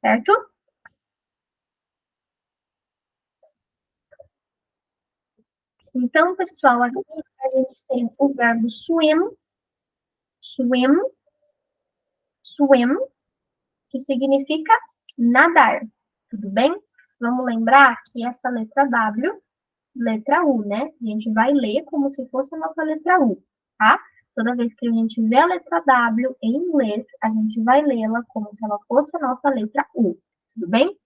certo? Então, pessoal, aqui a gente tem o verbo swim, swim, swim, que significa nadar, tudo bem? Vamos lembrar que essa letra W, letra U, né? A gente vai ler como se fosse a nossa letra U, tá? Toda vez que a gente vê a letra W em inglês, a gente vai lê-la como se ela fosse a nossa letra U, tudo bem?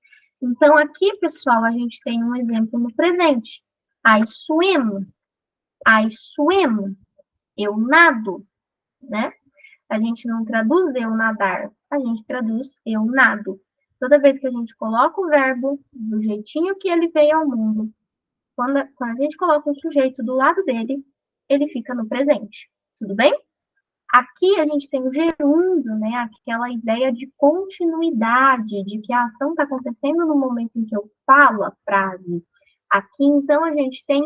Então, aqui, pessoal, a gente tem um exemplo no presente. I swim, I swim, eu nado, né? A gente não traduz eu nadar, a gente traduz eu nado. Toda vez que a gente coloca o verbo do jeitinho que ele veio ao mundo, quando a gente coloca o sujeito do lado dele, ele fica no presente. Tudo bem? Aqui a gente tem o gerúndio, né? Aquela ideia de continuidade, de que a ação está acontecendo no momento em que eu falo a frase. Aqui, então, a gente tem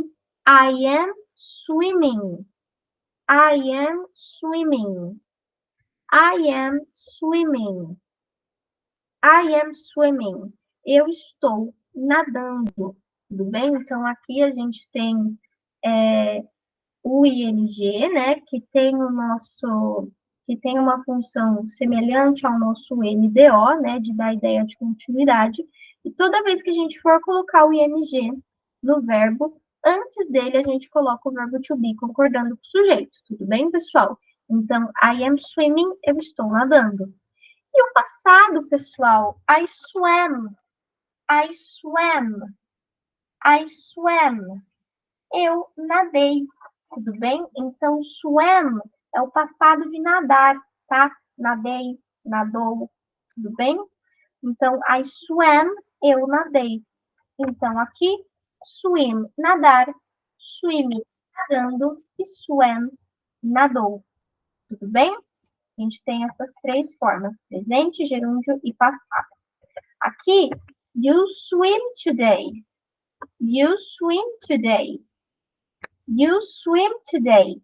I am swimming. I am swimming. I am swimming. I am swimming. Eu estou nadando. Tudo bem? Então, aqui a gente tem o ing, né, que tem uma função semelhante ao nosso NDO, né, de dar ideia de continuidade. E toda vez que a gente for colocar o ing no verbo, antes dele a gente coloca o verbo to be, concordando com o sujeito. Tudo bem, pessoal? Então, I am swimming, eu estou nadando. E o passado, pessoal, I swam, I swam, I swam. Eu nadei, tudo bem? Então, swam é o passado de nadar, tá? Nadei, nadou, tudo bem? Então, I swam, eu nadei. Então, aqui, swim, nadar, swim, nadando e swam, nadou, tudo bem? A gente tem essas três formas, presente, gerúndio e passado. Aqui, you swim today. You swim today. You swim today.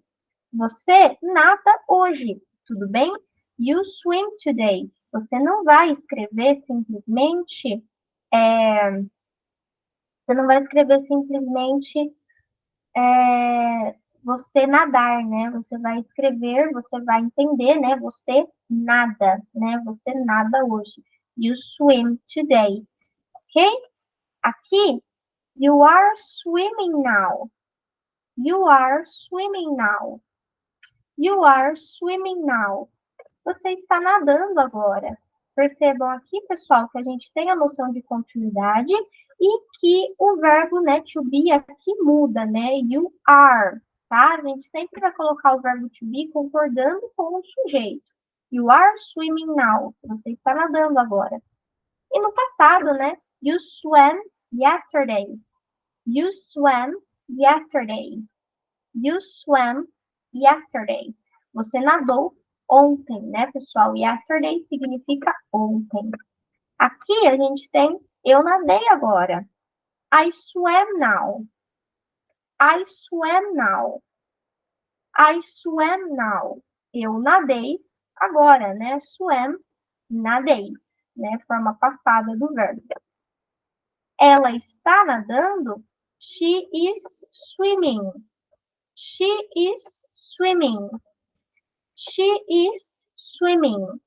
Você nada hoje, tudo bem? You swim today. Você não vai escrever simplesmente, você não vai escrever simplesmente você nadar, né? Você vai escrever, você vai entender, né? Você nada, né? Você nada hoje. You swim today, ok? Aqui, you are swimming now. You are swimming now. You are swimming now. Você está nadando agora. Percebam aqui, pessoal, que a gente tem a noção de continuidade e que o verbo, né, to be aqui muda, né? You are, tá? A gente sempre vai colocar o verbo to be concordando com o sujeito. You are swimming now. Você está nadando agora. E no passado, né? You swam yesterday. You swam yesterday. You swam yesterday. Você nadou ontem, né, pessoal? Yesterday significa ontem. Aqui a gente tem eu nadei agora. I swam now. I swam now. I swam now. Eu nadei agora, né? Swam, nadei, né? Forma passada do verbo. Ela está nadando. She is swimming. She is swimming. She is swimming.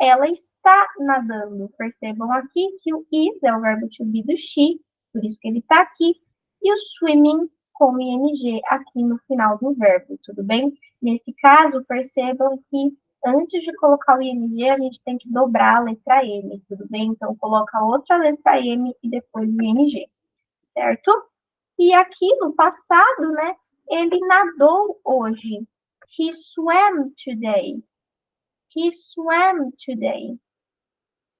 Ela está nadando. Percebam aqui que o is é o verbo to be do she, por isso que ele está aqui. E o swimming com ing aqui no final do verbo, tudo bem? Nesse caso, percebam que antes de colocar o ing, a gente tem que dobrar a letra M, tudo bem? Então, coloca outra letra M e depois o ing, certo? E aqui no passado, né, ele nadou hoje. He swam today. He swam today.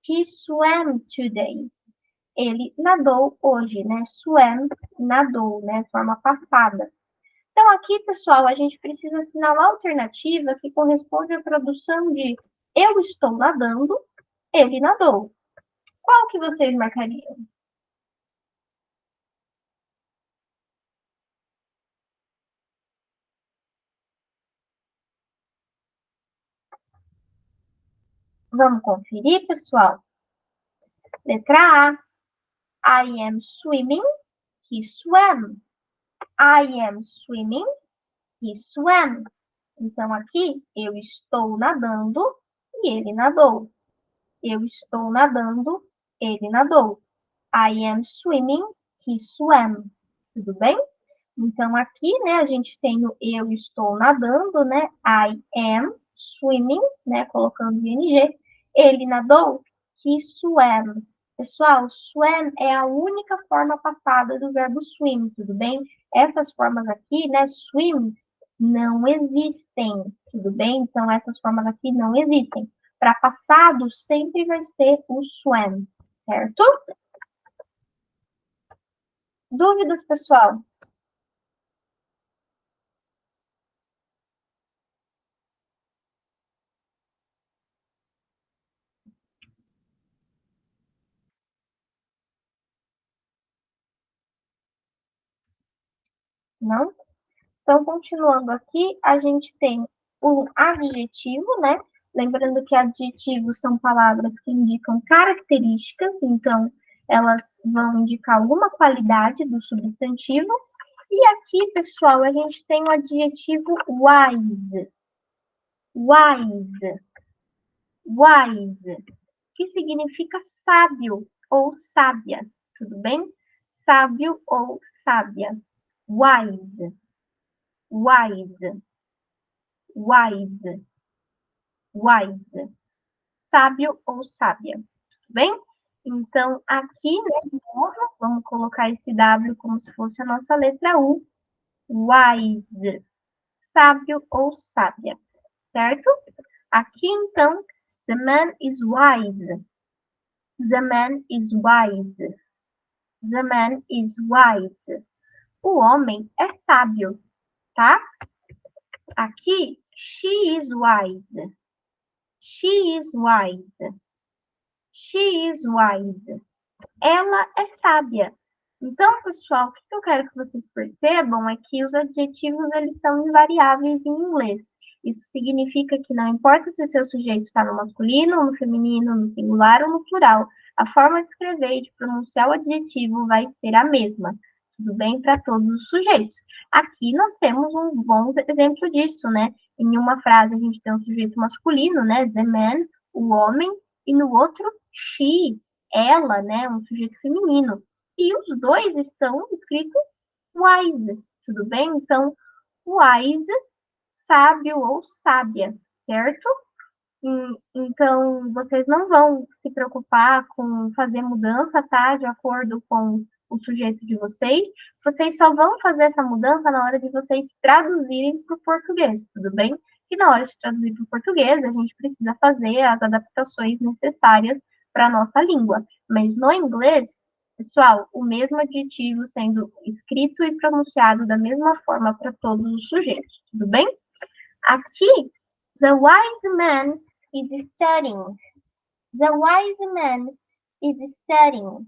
He swam today. Ele nadou hoje, né? Swam, nadou, né? Forma passada. Então, aqui, pessoal, a gente precisa assinalar a alternativa que corresponde à tradução de eu estou nadando, ele nadou. Qual que vocês marcariam? Vamos conferir, pessoal? Letra A. I am swimming. He swam. I am swimming. He swam. Então, aqui, eu estou nadando e ele nadou. Eu estou nadando, ele nadou. I am swimming, he swam. Tudo bem? Então, aqui, né, a gente tem o eu estou nadando, né? I am swimming, né? Colocando ing. Ele nadou, he swam. Pessoal, swam é a única forma passada do verbo swim, tudo bem? Essas formas aqui, né, swim, não existem, tudo bem? Então, essas formas aqui não existem. Para passado, sempre vai ser o swam, certo? Dúvidas, pessoal? Não? Então, continuando aqui, a gente tem o adjetivo, né? Lembrando que adjetivos são palavras que indicam características, então elas vão indicar alguma qualidade do substantivo. E aqui, pessoal, a gente tem o adjetivo wise. Wise. Wise, que significa sábio ou sábia, tudo bem? Sábio ou sábia. Wise. Wise. Wise, wise, sábio ou sábia, tudo bem? Então, aqui, né, de novo, vamos colocar esse W como se fosse a nossa letra U, wise, sábio ou sábia, certo? Aqui, então, the man is wise, the man is wise, the man is wise. O homem é sábio, tá? Aqui, she is wise, she is wise. She is wise. Ela é sábia. Então, pessoal, o que eu quero que vocês percebam é que os adjetivos eles são invariáveis em inglês. Isso significa que não importa se o seu sujeito está no masculino, no feminino, no singular ou no plural, a forma de escrever e de pronunciar o adjetivo vai ser a mesma. Tudo bem para todos os sujeitos. Aqui nós temos um bom exemplo disso, né? Em uma frase a gente tem um sujeito masculino, né? The man, o homem, e no outro, she, ela, né? Um sujeito feminino. E os dois estão escritos wise, tudo bem? Então, wise, sábio ou sábia, certo? Então, vocês não vão se preocupar com fazer mudança, tá? De acordo com o sujeito de vocês. Vocês só vão fazer essa mudança na hora de vocês traduzirem para o português, tudo bem? E na hora de traduzir para o português, a gente precisa fazer as adaptações necessárias para a nossa língua. Mas no inglês, pessoal, o mesmo adjetivo sendo escrito e pronunciado da mesma forma para todos os sujeitos, tudo bem? Aqui, the wise man is studying. The wise man is studying.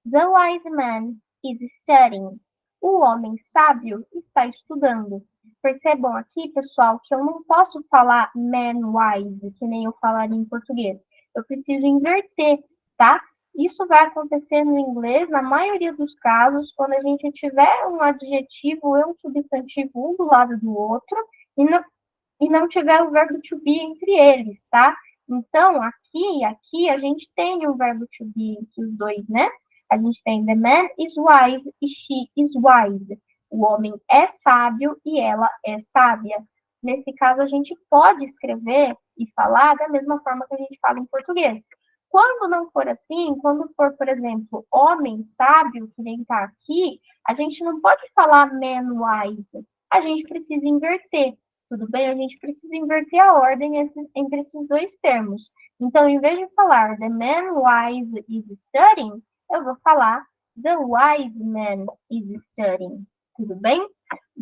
The wise man is studying. O homem sábio está estudando. Percebam aqui, pessoal, que eu não posso falar man wise, que nem eu falaria em português. Eu preciso inverter, tá? Isso vai acontecer no inglês, na maioria dos casos, quando a gente tiver um adjetivo e um substantivo um do lado do outro, e não tiver o verbo to be entre eles, tá? Então, aqui a gente tem o verbo to be entre os dois, né? A gente tem the man is wise e she is wise. O homem é sábio e ela é sábia. Nesse caso, a gente pode escrever e falar da mesma forma que a gente fala em português. Quando não for assim, quando for, por exemplo, homem sábio, que nem está aqui, a gente não pode falar man wise. A gente precisa inverter. Tudo bem? A gente precisa inverter a ordem entre esses dois termos. Então, em vez de falar the man wise is studying, eu vou falar the wise man is studying. Tudo bem?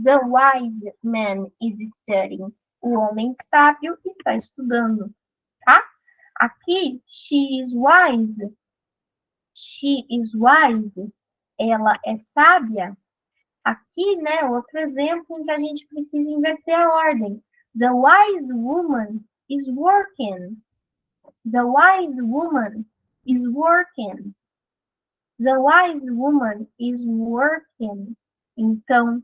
The wise man is studying. O homem sábio está estudando, tá? Aqui, she is wise. She is wise. Ela é sábia. Aqui, né, outro exemplo em que a gente precisa inverter a ordem. The wise woman is working. The wise woman is working. The wise woman is working. Então,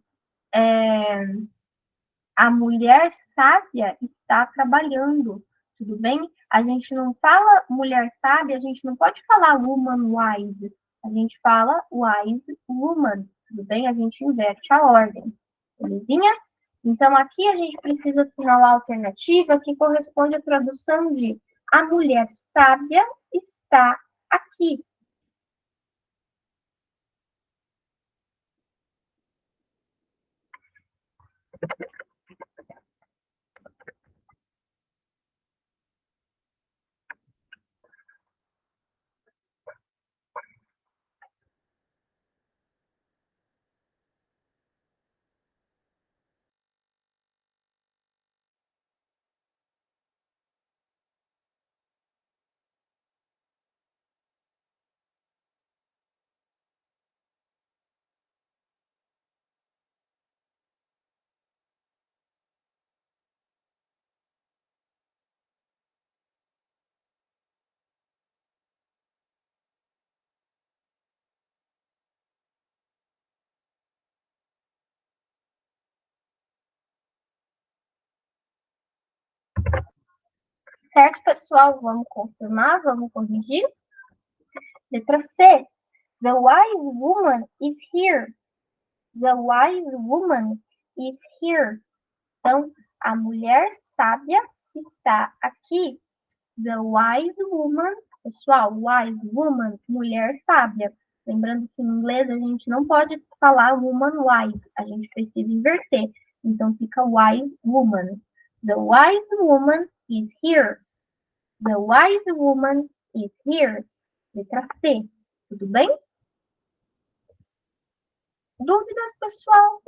a mulher sábia está trabalhando. Tudo bem? A gente não fala mulher sábia, a gente não pode falar woman wise. A gente fala wise woman. Tudo bem? A gente inverte a ordem. Belezinha? Então, aqui a gente precisa assinalar a alternativa que corresponde à tradução de a mulher sábia está aqui. Certo, pessoal? Vamos confirmar, vamos corrigir. Letra C. The wise woman is here. The wise woman is here. Então, a mulher sábia está aqui. The wise woman, pessoal, wise woman, mulher sábia. Lembrando que em inglês a gente não pode falar woman wise, a gente precisa inverter. Então fica wise woman. The wise woman is here. The wise woman is here. Letra C. Tudo bem? Dúvidas, pessoal?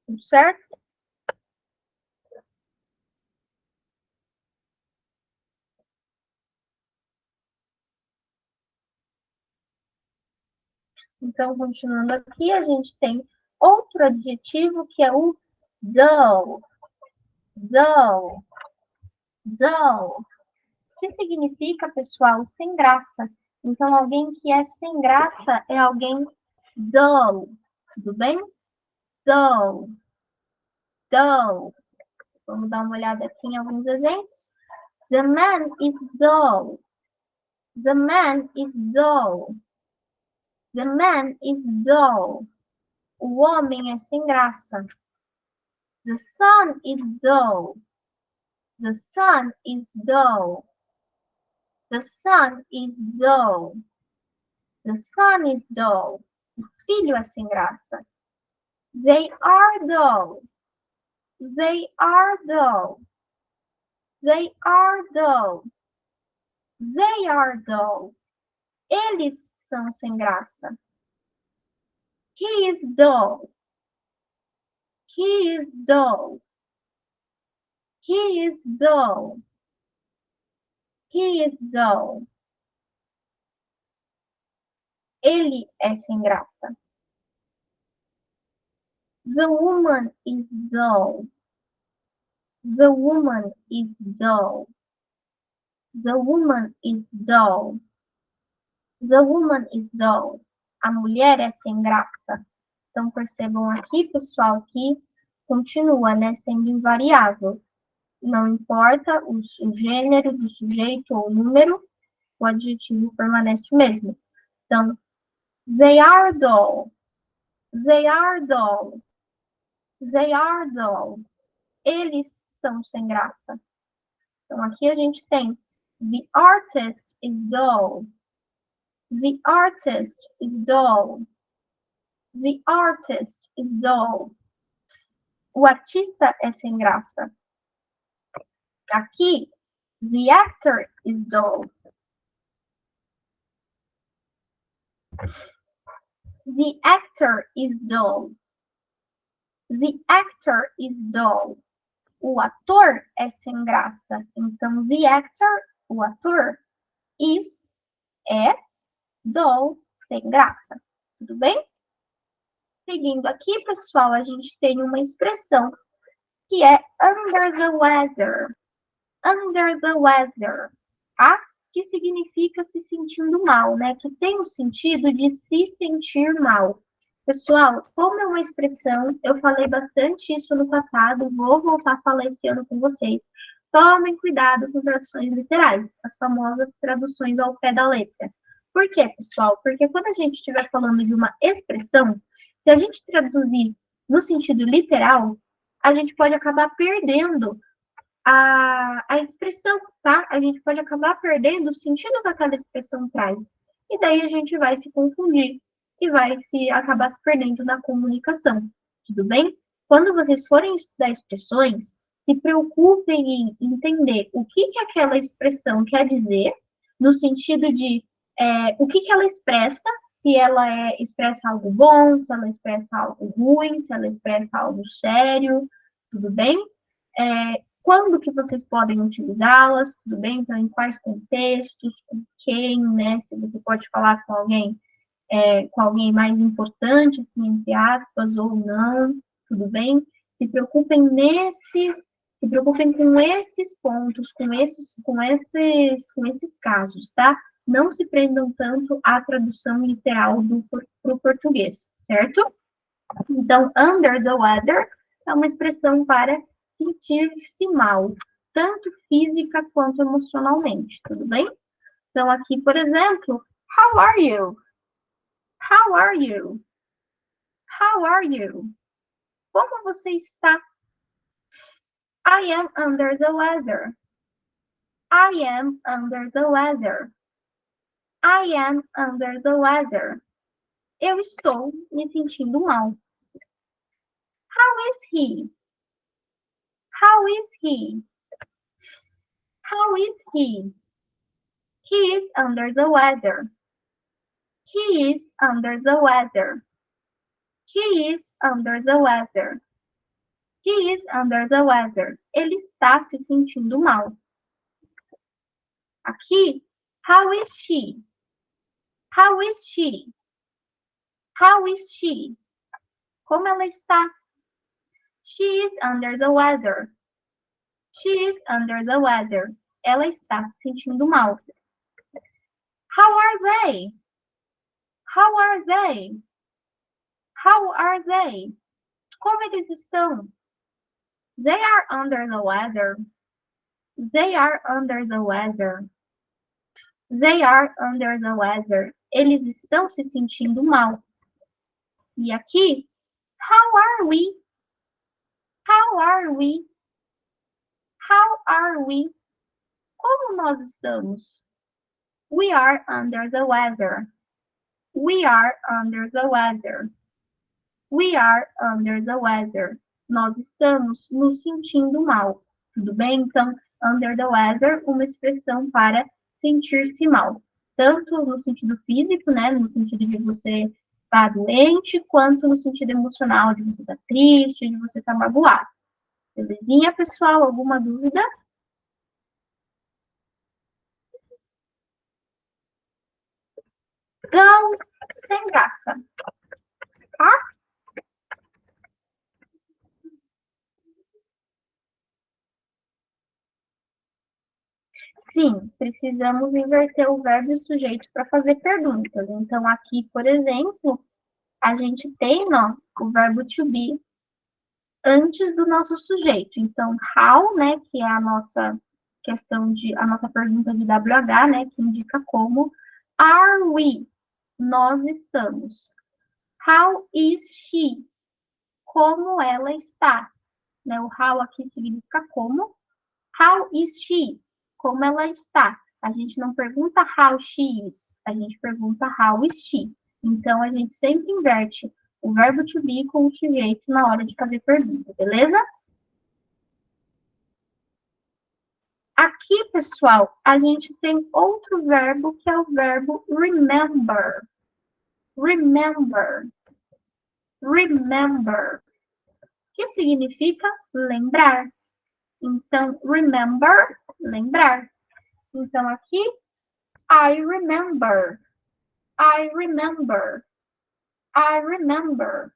Tudo certo? Então, continuando aqui, a gente tem outro adjetivo que é o dull. Dull. Dull. O que significa, pessoal, sem graça? Então, alguém que é sem graça é alguém dull. Tudo bem? Dull. Dull. Vamos dar uma olhada aqui em alguns exemplos. The man is dull. The man is dull. The man is dull. O homem é sem graça. The sun is dull. The sun is dull. The sun is dull. The sun is dull. O filho é sem graça. They are dull. They are dull. They are dull. They are dull. Eles são sem graça. He is dull. He is dull. He is dull. He is dull. Ele é sem graça. The woman is dull. The woman is dull. The woman is dull. The woman is dull. A mulher é sem graça. Então, percebam aqui, pessoal, que continua, né, sendo invariável. Não importa o gênero do sujeito ou o número, o adjetivo permanece o mesmo. Então, they are dull. They are dull. They are dull. Eles são sem graça. Então, aqui a gente tem the artist is dull. The artist is dull. The artist is dull. O artista é sem graça. Aqui, the actor is dull. The actor is dull. The actor is dull. O ator é sem graça. Então, the actor, o ator, is, é, dull, sem graça. Tudo bem? Seguindo aqui, pessoal, a gente tem uma expressão que é under the weather. under the weather, tá? Que significa se sentindo mal, né? Que tem o sentido de se sentir mal. Pessoal, como é uma expressão, eu falei bastante isso no passado, vou voltar a falar esse ano com vocês. Tomem cuidado com traduções literais, as famosas traduções ao pé da letra. Por quê, pessoal? Porque quando a gente estiver falando de uma expressão, se a gente traduzir no sentido literal, a gente pode acabar perdendo a expressão, tá? A gente pode acabar perdendo o sentido que aquela expressão traz. E daí a gente vai se confundir e vai se acabar se perdendo na comunicação. Tudo bem? Quando vocês forem estudar expressões, se preocupem em entender o que aquela expressão quer dizer, no sentido de o que ela expressa, se ela expressa algo bom, se ela expressa algo ruim, se ela expressa algo sério, tudo bem? Quando que vocês podem utilizá-las, tudo bem? Então, em quais contextos, com quem, né? Se você pode falar com alguém mais importante, assim, entre aspas, ou não, tudo bem? Se preocupem com esses pontos, com esses casos, tá? Não se prendam tanto à tradução literal para o português, certo? Então, under the weather é uma expressão para sentir-se mal, tanto física quanto emocionalmente, tudo bem? Então, aqui, por exemplo, how are you? How are you? How are you? Como você está? I am under the weather. I am under the weather. I am under the weather. Eu estou me sentindo mal. How is he? How is he? How is he? He is under the weather. He is under the weather. He is under the weather. He is under the weather. Ele está se sentindo mal. Aqui, how is she? How is she? How is she? Como ela está? She is under the weather. She is under the weather. Ela está se sentindo mal. How are they? How are they? How are they? Como eles estão? They are under the weather. They are under the weather. They are under the weather. Eles estão se sentindo mal. E aqui, how are we? How are we? How are we? Como nós estamos? We are under the weather. We are under the weather. We are under the weather. Nós estamos nos sentindo mal. Tudo bem? Então, under the weather, uma expressão para sentir-se mal. Tanto no sentido físico, né? No sentido de você estar doente, quanto no sentido emocional, de você estar triste, de você estar magoado. Belezinha, pessoal? Alguma dúvida? Então, sem graça. Tá? Sim, precisamos inverter o verbo e o sujeito para fazer perguntas. Então, aqui, por exemplo, a gente tem o verbo to be antes do nosso sujeito. Então, how, né, que é a nossa a nossa pergunta de WH, né, que indica como. Are we? Nós estamos. How is she? Como ela está? Né, o how aqui significa como. How is she? Como ela está? A gente não pergunta how she is, a gente pergunta how is she. Então, a gente sempre inverte o verbo to be com o sujeito na hora de fazer pergunta, beleza? Aqui, pessoal, a gente tem outro verbo que é o verbo remember. Remember. Remember. Que significa lembrar. Então, remember, lembrar. Então, aqui, I remember. I remember. I remember.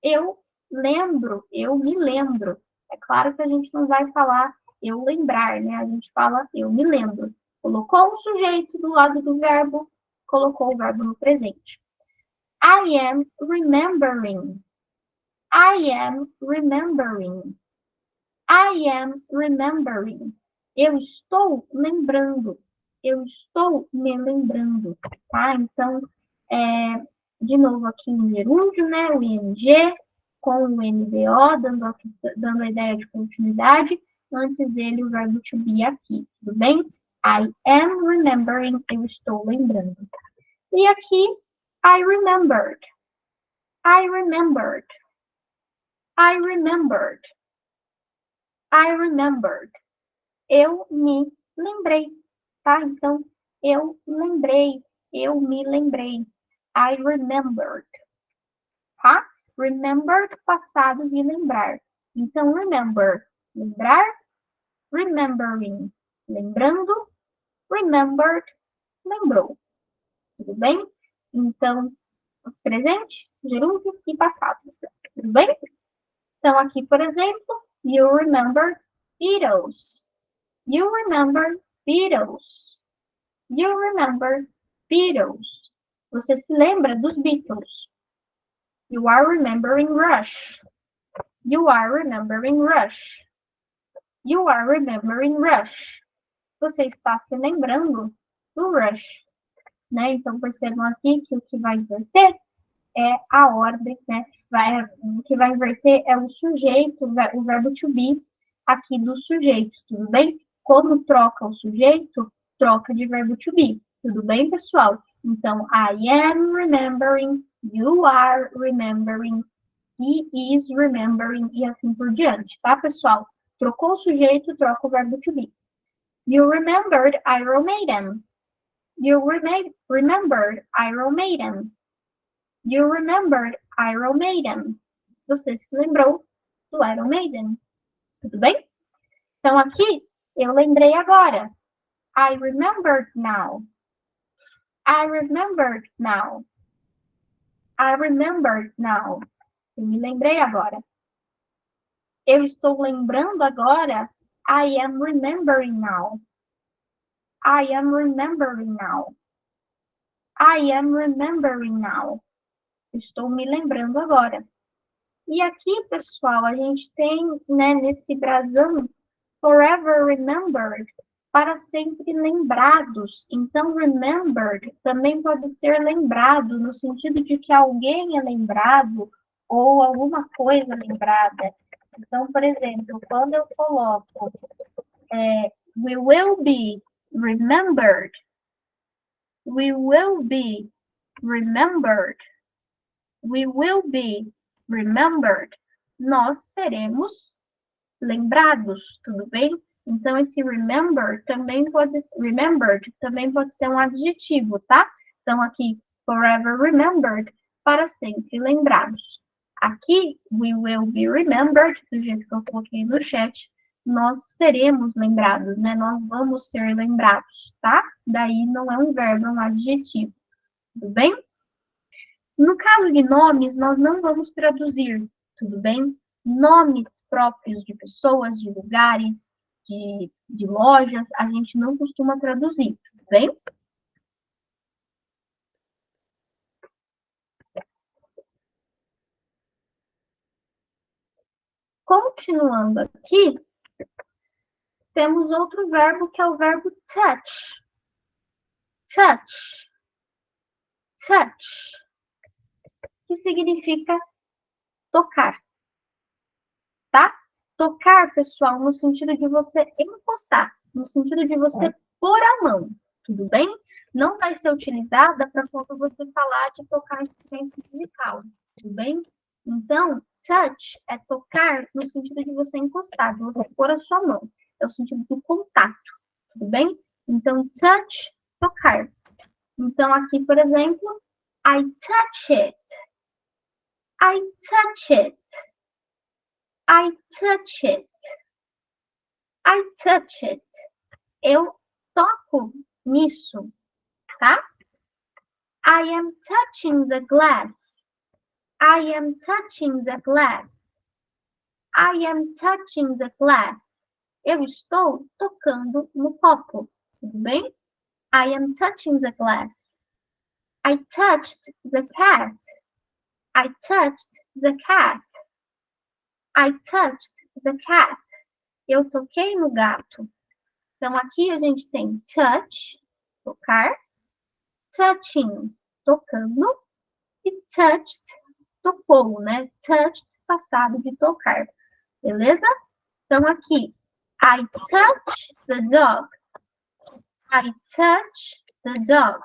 Eu lembro, eu me lembro. É claro que a gente não vai falar eu lembrar, né? A gente fala eu me lembro. Colocou o sujeito do lado do verbo, colocou o verbo no presente. I am remembering. I am remembering. I am remembering. Eu estou lembrando. Eu estou me lembrando, tá? Então, de novo aqui o gerúndio, né? O ing com o NBO, dando a ideia de continuidade. Antes dele, o verbo to be aqui, tudo bem? I am remembering. Eu estou lembrando. E aqui, I remembered. I remembered. I remembered. I remembered. Eu me lembrei, tá? Então, eu lembrei, eu me lembrei. I remembered, tá? Remembered, passado de lembrar. Então, remember, lembrar. Remembering, lembrando. Remembered, lembrou. Tudo bem? Então, presente, gerúndio e passado. Tudo bem? Então, aqui, por exemplo, you remember Beatles. You remember Beatles. You remember Beatles. Você se lembra dos Beatles. You are remembering Rush. You are remembering Rush. You are remembering Rush. Você está se lembrando do Rush. Né? Então, percebam aqui que o que vai inverter é a ordem, né? O que vai inverter é o sujeito, o verbo to be aqui do sujeito, tudo bem? Como troca o sujeito, troca de verbo to be. Tudo bem, pessoal? Então, I am remembering, you are remembering, he is remembering e assim por diante, tá, pessoal? Trocou o sujeito, troca o verbo to be. You remembered Iron Maiden. You remembered Iron Maiden. You remembered Iron Maiden. Você se lembrou do Iron Maiden. Tudo bem? Então, aqui, eu lembrei agora. I remembered now. I remembered now. I remembered now. Eu me lembrei agora. Eu estou lembrando agora. I am remembering now. I am remembering now. I am remembering now. Estou me lembrando agora. E aqui, pessoal, a gente tem, né, nesse brasão, forever remembered, para sempre lembrados. Então, remembered também pode ser lembrado, no sentido de que alguém é lembrado ou alguma coisa lembrada. Então, por exemplo, quando eu coloco we will be remembered, we will be remembered, we will be remembered, nós seremos lembrados, tudo bem? Então, esse remembered também pode ser um adjetivo, tá? Então, aqui, forever remembered, para sempre lembrados. Aqui, we will be remembered, do jeito que eu coloquei no chat, nós seremos lembrados, né? Nós vamos ser lembrados, tá? Daí não é um verbo, é um adjetivo, tudo bem? No caso de nomes, nós não vamos traduzir, tudo bem? Nomes próprios de pessoas, de lugares, de lojas, a gente não costuma traduzir, tudo bem? Continuando aqui, temos outro verbo que é o verbo touch. Touch. Touch. Que significa tocar. Tá? Tocar, pessoal, no sentido de você encostar, no sentido de você pôr a mão, tudo bem? Não vai ser utilizada para quando você falar de tocar instrumento musical, tudo bem? Então, touch é tocar no sentido de você encostar, de você pôr a sua mão. É o sentido do contato, tudo bem? Então, touch, tocar. Então, aqui, por exemplo, I touch it. I touch it. I touch it. I touch it. Eu toco nisso, tá? I am touching the glass. I am touching the glass. I am touching the glass. Eu estou tocando no copo. Tudo bem? I am touching the glass. I touched the cat. I touched the cat. I touched the cat. Eu toquei no gato. Então, aqui a gente tem touch, tocar, touching, tocando, e touched, tocou, né? Touched, passado de tocar. Beleza? Então, aqui, I touch the dog. I touch the dog.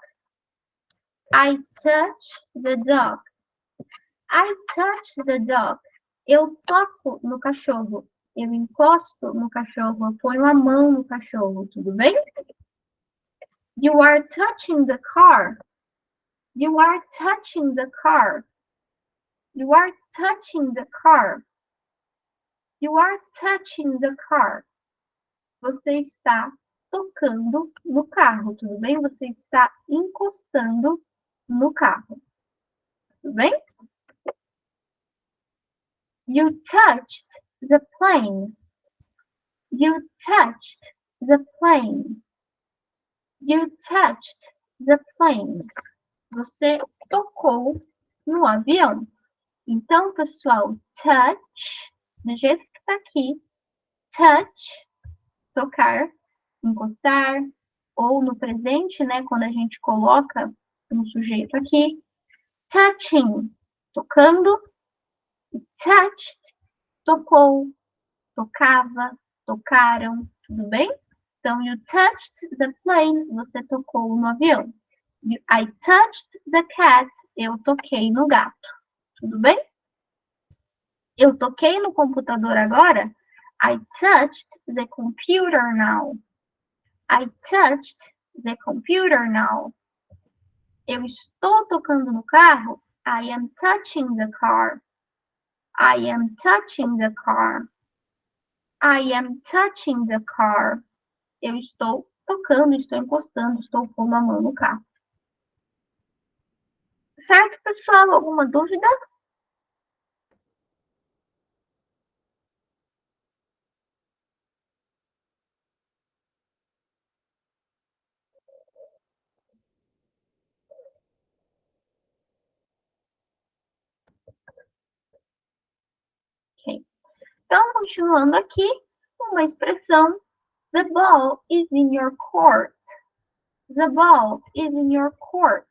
I touch the dog. I touch the dog. Eu toco no cachorro. Eu encosto no cachorro. Eu ponho a mão no cachorro. Tudo bem? You are touching the car. You are touching the car. You are touching the car. You are touching the car. Você está tocando no carro, tudo bem? Você está encostando no carro. Tudo bem? You touched the plane. You touched the plane. You touched the plane. Você tocou no avião. Então, pessoal, touch, do jeito que está aqui, touch, tocar, encostar, ou no presente, né, quando a gente coloca um sujeito aqui, touching, tocando, touched, tocou, tocava, tocaram, tudo bem? Então, you touched the plane, você tocou no avião. I touched the cat, eu toquei no gato. Tudo bem? Eu toquei no computador agora. I touched the computer now. I touched the computer now. Eu estou tocando no carro. I am touching the car. I am touching the car. I am touching the car. Eu estou tocando, estou encostando, estou pondo a mão no carro. Certo, pessoal? Alguma dúvida? Ok. Então, continuando aqui, uma expressão. The ball is in your court. The ball is in your court.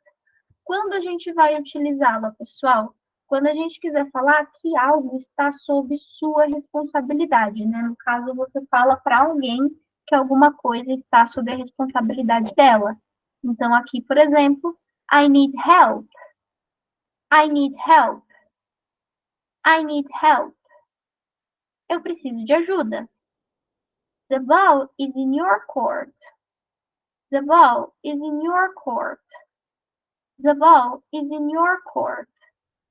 Quando a gente vai utilizá-la, pessoal? Quando a gente quiser falar que algo está sob sua responsabilidade, né? No caso, você fala para alguém que alguma coisa está sob a responsabilidade dela. Então, aqui, por exemplo, I need help. I need help. I need help. Eu preciso de ajuda. The ball is in your court. The ball is in your court. The ball is in your court.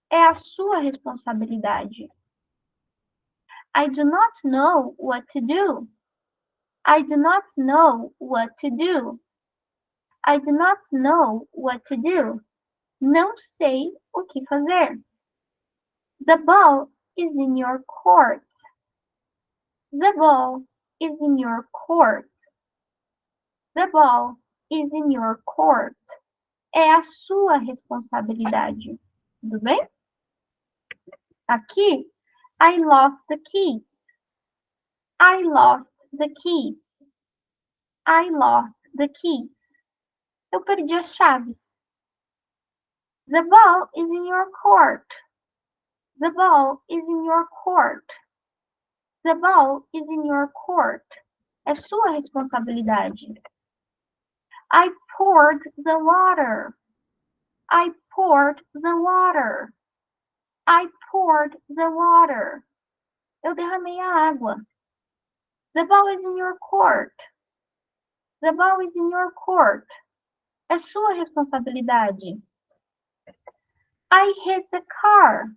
É a sua responsabilidade. I do not know what to do. I do not know what to do. I do not know what to do. Não sei o que fazer. The ball is in your court. The ball is in your court. The ball is in your court. É a sua responsabilidade. Tudo bem? Aqui, I lost the keys. I lost the keys. I lost the keys. Eu perdi as chaves. The ball is in your court. The ball is in your court. The ball is in your court. É sua responsabilidade. I poured the water. I poured the water. I poured the water. Eu derramei a água. The ball is in your court. The ball is in your court. É sua responsabilidade. I hit the car.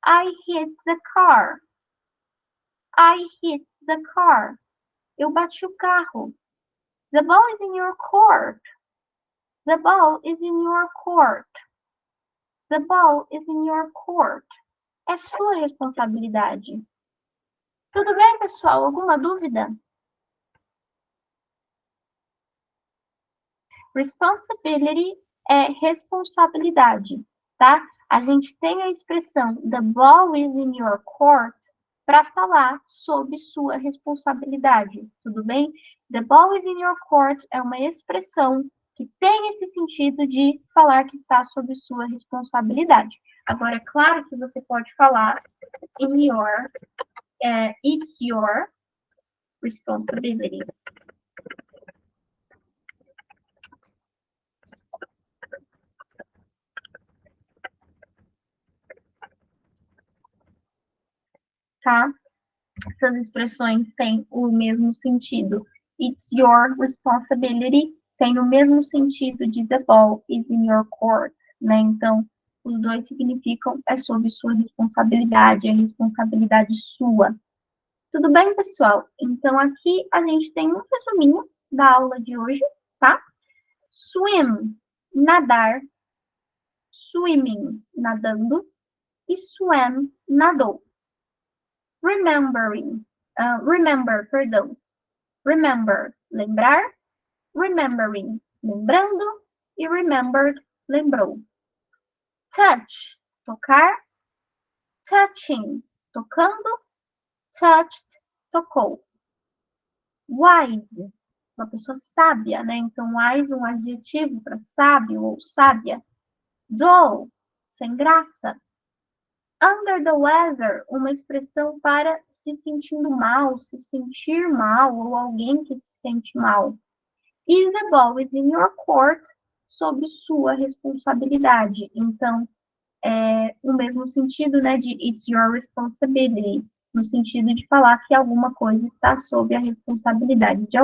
I hit the car. I hit the car. Eu bati o carro. The ball is in your court. The ball is in your court. The ball is in your court. É sua responsabilidade. Tudo bem, pessoal? Alguma dúvida? Responsibility é responsabilidade, tá? A gente tem a expressão the ball is in your court para falar sobre sua responsabilidade, tudo bem? The ball is in your court é uma expressão que tem esse sentido de falar que está sob sua responsabilidade. Agora, é claro que você pode falar it's your responsibility. Tá? Essas expressões têm o mesmo sentido. It's your responsibility tem o mesmo sentido de the ball is in your court, né? Então, os dois significam é sob sua responsabilidade, é responsabilidade sua. Tudo bem, pessoal? Então, aqui a gente tem um resuminho da aula de hoje, tá? Swim, nadar. Swimming, nadando. E swam, nadou. Remember, perdão. Remember, lembrar. Remembering, lembrando. E remembered, lembrou. Touch, tocar. Touching, tocando. Touched, tocou. Wise, uma pessoa sábia, né? Então, wise, um adjetivo para sábio ou sábia. Dull, sem graça. Under the weather, uma expressão para se sentindo mal, se sentir mal, ou alguém que se sente mal. E the ball is in your court, sob sua responsabilidade. Então, é o mesmo sentido, né, de it's your responsibility, no sentido de falar que alguma coisa está sob a responsabilidade de alguém.